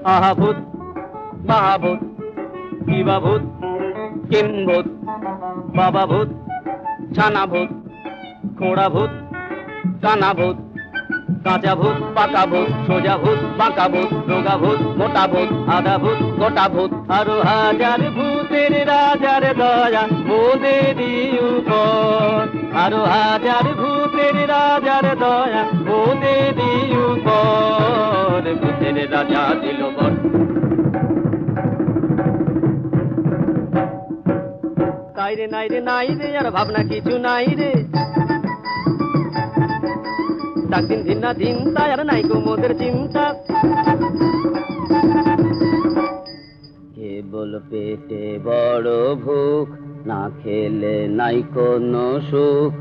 আহা ভূত মহাভূত কিবা ভূত কিম ভূত বাবা ভূত ছানা ভূত খোড়া ভূত কানা ভূত কাঁচা ভূত পাকা ভূত সোজা ভূত বাঁকা ভূত রোগা ভূত মোটা ভূত আধা ভূত গোটা ভূত আরো হাজার ভূতের রাজার দয়া মোদেরই উপর আরো হাজার ভূতের রাজার দয়া মোদেরই উপর ভূতের রাজা দিল বর তাই রে নাই রে নাই রে আর ভাবনা কিছু নাই রে ডাকদিন দিন না দিন তাই আর নাই কুমোদের চিন্তা কেবল পেটে বড় ভুখ না খেলে নাই কোনো সুখ